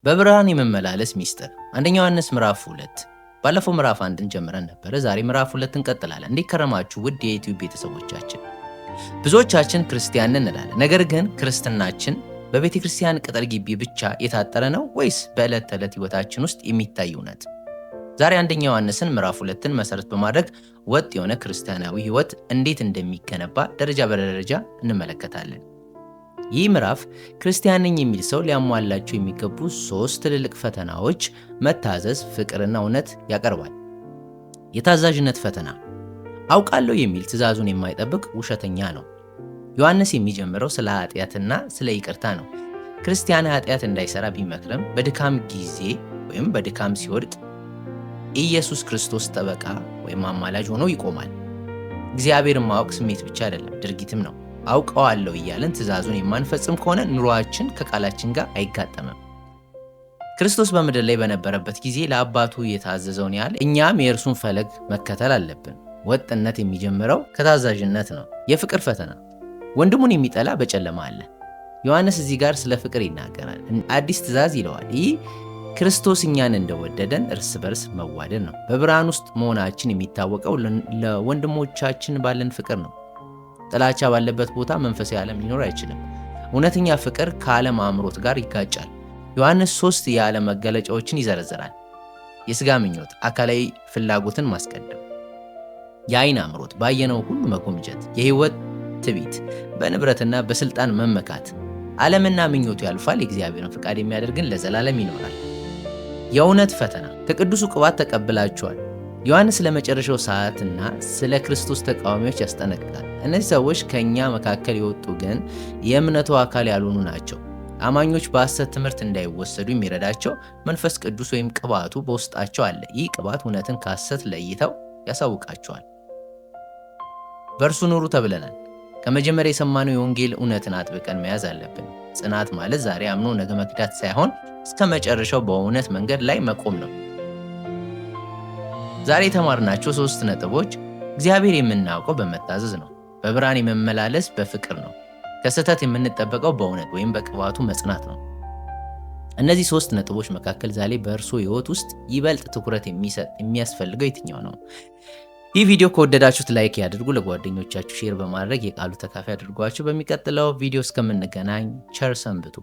በብርሃን የመመላለስ ሚስጥር አንደኛ ዮሐንስ ምዕራፍ 2 ባለፈው ምዕራፍ 1ን ጀምረን ነበር። ዛሬ ምዕራፍ 2 እንቀጥላለን። እንዴት ከረማችሁ ውድ የዩቲዩብ ቤተሰቦቻችን? ብዙዎቻችን ክርስቲያን እንላለን። ነገር ግን ክርስትናችን በቤተ ክርስቲያን ቅጥር ግቢ ብቻ የታጠረ ነው ወይስ በዕለት ተዕለት ህይወታችን ውስጥ የሚታይ እውነት? ዛሬ አንደኛ ዮሐንስን ምዕራፍ 2ን መሰረት በማድረግ ወጥ የሆነ ክርስቲያናዊ ህይወት እንዴት እንደሚገነባ ደረጃ በደረጃ እንመለከታለን። ይህ ምዕራፍ ክርስቲያን ነኝ የሚል ሰው ሊያሟላቸው የሚገቡ 3 ትልልቅ ፈተናዎች መታዘዝ፣ ፍቅርና እውነት ያቀርባል። የታዛዥነት ፈተና። አውቃለሁ የሚል ትእዛዙን የማይጠብቅ ውሸተኛ ነው። ዮሐንስ የሚጀምረው ስለ ኃጢአትና ስለ ይቅርታ ነው። ክርስቲያን ኃጢአት እንዳይሰራ ቢመክርም በድካም ጊዜ ወይም በድካም ሲወድቅ ኢየሱስ ክርስቶስ ጠበቃ ወይም አማላጅ ሆኖ ይቆማል። እግዚአብሔርን ማወቅ ስሜት ብቻ አይደለም፣ ድርጊትም ነው። አውቀዋለሁ እያለን ትእዛዙን የማንፈጽም ከሆነ ኑሯችን ከቃላችን ጋር አይጋጠምም። ክርስቶስ በምድር ላይ በነበረበት ጊዜ ለአባቱ የታዘዘውን ያህል እኛም የእርሱን ፈለግ መከተል አለብን። ወጥነት የሚጀምረው ከታዛዥነት ነው። የፍቅር ፈተና። ወንድሙን የሚጠላ በጨለማ አለ። ዮሐንስ እዚህ ጋር ስለ ፍቅር ይናገራል። አዲስ ትእዛዝ ይለዋል። ይህ ክርስቶስ እኛን እንደወደደን እርስ በርስ መዋደድ ነው። በብርሃን ውስጥ መሆናችን የሚታወቀው ለወንድሞቻችን ባለን ፍቅር ነው። ጥላቻ ባለበት ቦታ መንፈሳዊ ዓለም ሊኖር አይችልም። እውነተኛ ፍቅር ከዓለም አምሮት ጋር ይጋጫል። ዮሐንስ 3 የዓለም መገለጫዎችን ይዘረዝራል። የሥጋ ምኞት፣ አካላዊ ፍላጎትን ማስቀደም፣ የዓይን አምሮት፣ ባየነው ሁሉ መጎምጀት፣ የሕይወት ትዕቢት፣ በንብረትና በሥልጣን መመካት። ዓለምና ምኞቱ ያልፋል፣ የእግዚአብሔርን ፍቃድ የሚያደርግን ለዘላለም ይኖራል። የእውነት ፈተና። ከቅዱሱ ቅባት ተቀብላችኋል። ዮሐንስ ስለ መጨረሻው ሰዓትና ስለ ክርስቶስ ተቃዋሚዎች ያስጠነቅቃል። እነዚህ ሰዎች ከእኛ መካከል የወጡ ግን የእምነቱ አካል ያልሆኑ ናቸው። አማኞች በሐሰት ትምህርት እንዳይወሰዱ የሚረዳቸው መንፈስ ቅዱስ ወይም ቅባቱ በውስጣቸው አለ። ይህ ቅባት እውነትን ከሐሰት ለይተው ያሳውቃቸዋል። በእርሱ ኑሩ ተብለናል። ከመጀመሪያ የሰማነው የወንጌል እውነትን አጥብቀን መያዝ አለብን። ጽናት ማለት ዛሬ አምኖ ነገ መክዳት ሳይሆን እስከ መጨረሻው በእውነት መንገድ ላይ መቆም ነው። ዛሬ የተማርናቸው 3 ነጥቦች እግዚአብሔር የምናውቀው በመታዘዝ ነው። በብርሃን የመመላለስ በፍቅር ነው። ከስህተት የምንጠበቀው በእውነት ወይም በቅባቱ መጽናት ነው። እነዚህ 3 ነጥቦች መካከል ዛሬ በእርሶ ሕይወት ውስጥ ይበልጥ ትኩረት የሚያስፈልገው የትኛው ነው? ይህ ቪዲዮ ከወደዳችሁት ላይክ ያድርጉ። ለጓደኞቻችሁ ሼር በማድረግ የቃሉ ተካፋይ አድርጓችሁ። በሚቀጥለው ቪዲዮ እስከምንገናኝ ቸር ሰንብቱ።